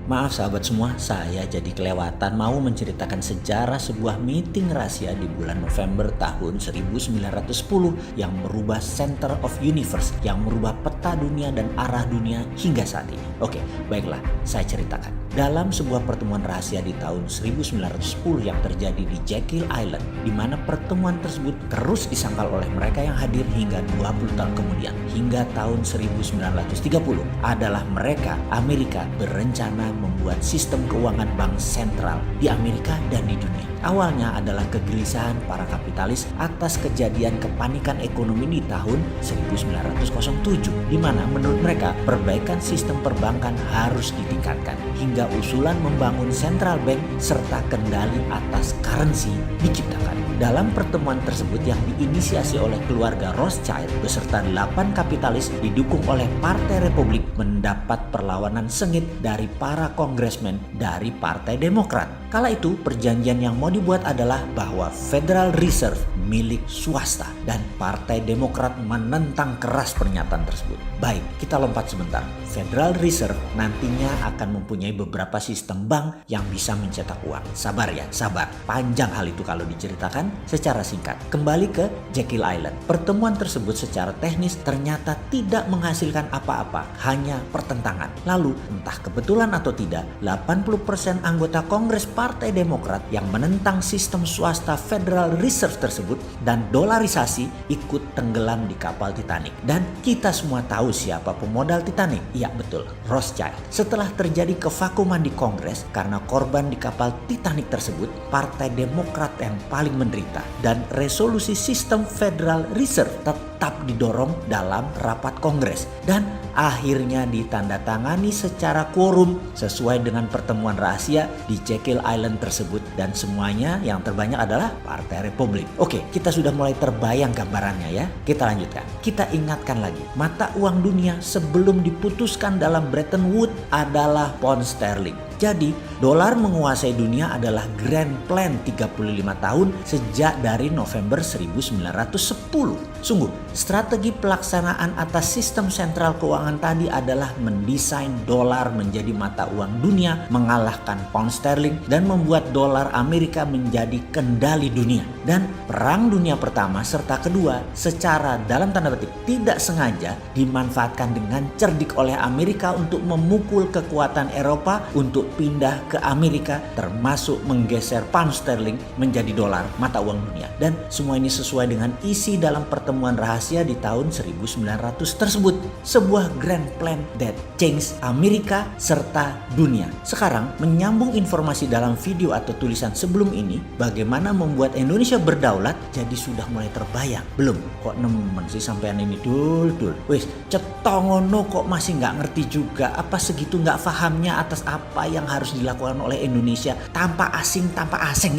Maaf sahabat semua, saya jadi kelewatan mau menceritakan sejarah sebuah meeting rahasia di bulan November tahun 1910 yang merubah center of universe, yang merubah peta dunia dan arah dunia hingga saat ini. Oke, baiklah, saya ceritakan. Dalam sebuah pertemuan rahasia di tahun 1910 yang terjadi di Jekyll Island, di mana pertemuan tersebut terus disangkal oleh mereka yang hadir hingga 20 tahun kemudian. Hingga tahun 1930 adalah mereka, Amerika, berencana membuat sistem keuangan bank sentral di Amerika dan di dunia. Awalnya adalah kegelisahan para kapitalis atas kejadian kepanikan ekonomi di tahun 1907, di mana menurut mereka perbaikan sistem perbankan harus ditingkatkan, hingga usulan membangun central bank serta kendali atas currency diciptakan. Dalam pertemuan tersebut yang diinisiasi oleh keluarga Rothschild beserta 8 kapitalis didukung oleh Partai Republik mendapat perlawanan sengit dari para kongresmen dari Partai Demokrat. Kala itu perjanjian yang mau dibuat adalah bahwa Federal Reserve milik swasta dan Partai Demokrat menentang keras pernyataan tersebut. Baik, kita lompat sebentar. Federal Reserve nantinya akan mempunyai beberapa sistem bank yang bisa mencetak uang. Sabar ya, sabar. Panjang hal itu kalau diceritakan. Secara singkat, kembali ke Jekyll Island. Pertemuan tersebut secara teknis ternyata tidak menghasilkan apa-apa, hanya pertentangan. Lalu, entah kebetulan atau tidak, 80% anggota Kongres Partai Demokrat yang menentang sistem swasta Federal Reserve tersebut dan dolarisasi ikut tenggelam di kapal Titanic. Dan kita semua tahu siapa pemodal Titanic. Iya betul, Rothschild. Setelah terjadi kevakuman di Kongres karena korban di kapal Titanic tersebut, Partai Demokrat yang paling menderita dan resolusi sistem Federal Reserve tetap didorong dalam rapat Kongres dan akhirnya ditandatangani secara quorum sesuai dengan pertemuan rahasia di Jekyll Island tersebut, dan semuanya yang terbanyak adalah Partai Republik. Oke, kita sudah mulai terbayang gambarannya ya. Kita lanjutkan. Kita ingatkan lagi, mata uang dunia sebelum diputuskan dalam Bretton Woods adalah pound sterling. Jadi, dolar menguasai dunia adalah grand plan 35 tahun sejak dari November 1910. Sungguh, strategi pelaksanaan atas sistem sentral keuangan tadi adalah mendesain dolar menjadi mata uang dunia, mengalahkan pound sterling, dan membuat dolar Amerika menjadi kendali dunia. Dan Perang Dunia Pertama serta Kedua secara dalam tanda petik tidak sengaja dimanfaatkan dengan cerdik oleh Amerika untuk memukul kekuatan Eropa untuk pindah ke Amerika, termasuk menggeser pound sterling menjadi dolar, mata uang dunia. Dan semua ini sesuai dengan isi dalam pertemuan rahasia di tahun 1900 tersebut. Sebuah grand plan that changed Amerika serta dunia. Sekarang menyambung informasi dalam video atau tulisan sebelum ini, bagaimana membuat Indonesia berdaulat, jadi sudah mulai terbayang. Belum? Kok nemen sih sampean ini dul. Wis, cetongono kok masih nggak ngerti juga. Apa segitu nggak fahamnya atas apa yang harus dilakukan oleh Indonesia tanpa asing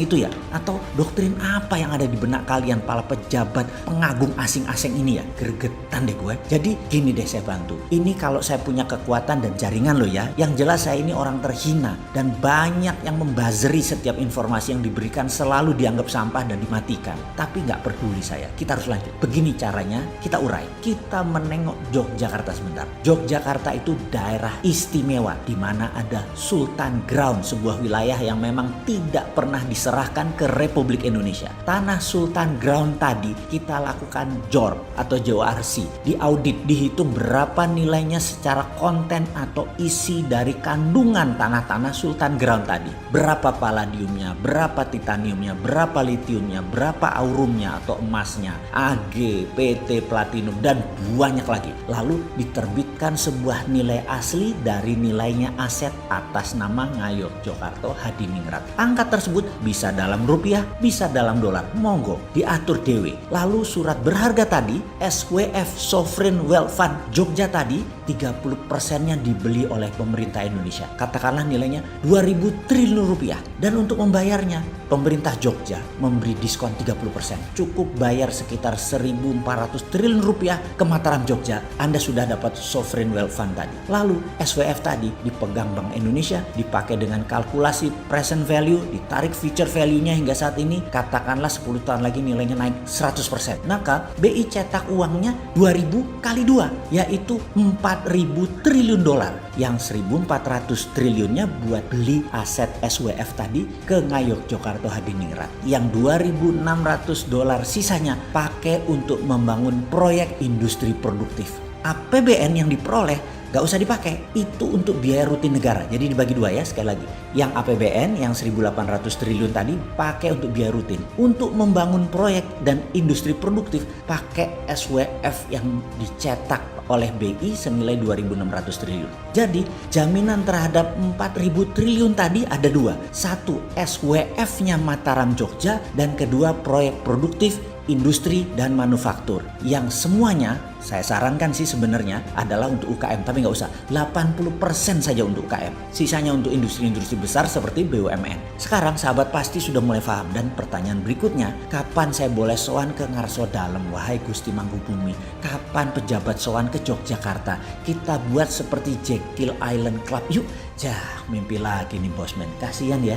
gitu ya? Atau doktrin apa yang ada di benak kalian para pejabat pengagung asing-asing ini ya? Gregetan deh gue. Jadi gini deh, saya bantu. Ini kalau saya punya kekuatan dan jaringan loh ya. Yang jelas saya ini orang terhina dan banyak yang membazeri setiap informasi yang diberikan selalu dianggap sampah dan dimatikan. Tapi nggak peduli saya. Kita harus lanjut. Begini caranya, kita urai. Kita menengok Yogyakarta sebentar. Yogyakarta itu daerah istimewa di mana ada Sultan Ground, sebuah wilayah yang memang tidak pernah diserahkan ke Republik Indonesia. Tanah Sultan Ground tadi kita lakukan JOR atau JORC, diaudit, dihitung berapa nilainya secara konten atau isi dari kandungan tanah-tanah Sultan Ground tadi. Berapa palladiumnya, berapa titaniumnya, berapa litiumnya, berapa aurumnya atau emasnya, AG, PT, platinum, dan banyak lagi. Lalu diterbitkan sebuah nilai asli dari nilainya aset atas nama Ngayogyakarta Hadiningrat. Angka tersebut bisa dalam rupiah, bisa dalam dolar. Monggo diatur dewe. Lalu surat berharga tadi, SWF Sovereign Wealth Fund Jogja tadi, 30%-nya dibeli oleh pemerintah Indonesia. Katakanlah nilainya 2.000 triliun rupiah. Dan untuk membayarnya, pemerintah Jogja memberi diskon 30%. Cukup bayar sekitar 1.400 triliun rupiah ke Mataram Jogja, Anda sudah dapat Sovereign Wealth Fund tadi. Lalu SWF tadi dipegang Bank Indonesia dipakai dengan kalkulasi present value, ditarik future value-nya hingga saat ini, katakanlah 10 tahun lagi nilainya naik 100%. Maka BI cetak uangnya 2000 kali 2, yaitu 4.000 triliun dolar. Yang 1.400 triliunnya buat beli aset SWF tadi ke Ngayog Jakarta Hadiningrat. Yang 2.600 dolar sisanya pakai untuk membangun proyek industri produktif. APBN yang diperoleh gak usah dipakai, itu untuk biaya rutin negara. Jadi dibagi dua ya, sekali lagi. Yang APBN yang 1.800 triliun tadi pakai untuk biaya rutin. Untuk membangun proyek dan industri produktif pakai SWF yang dicetak oleh BI senilai 2.600 triliun. Jadi jaminan terhadap 4.000 triliun tadi ada dua. Satu, SWF-nya Mataram Jogja, dan kedua proyek produktif industri dan manufaktur yang semuanya saya sarankan sih sebenarnya adalah untuk UKM, tapi nggak usah 80% saja untuk UKM, sisanya untuk industri-industri besar seperti BUMN. Sekarang sahabat pasti sudah mulai paham, dan pertanyaan berikutnya, kapan saya boleh sowan ke Ngarso Dalem wahai Gusti Mangkubumi? Kapan pejabat sowan ke Yogyakarta? Kita buat seperti Jekyll Island Club yuk. Mimpi lagi nih bosman, kasihan ya.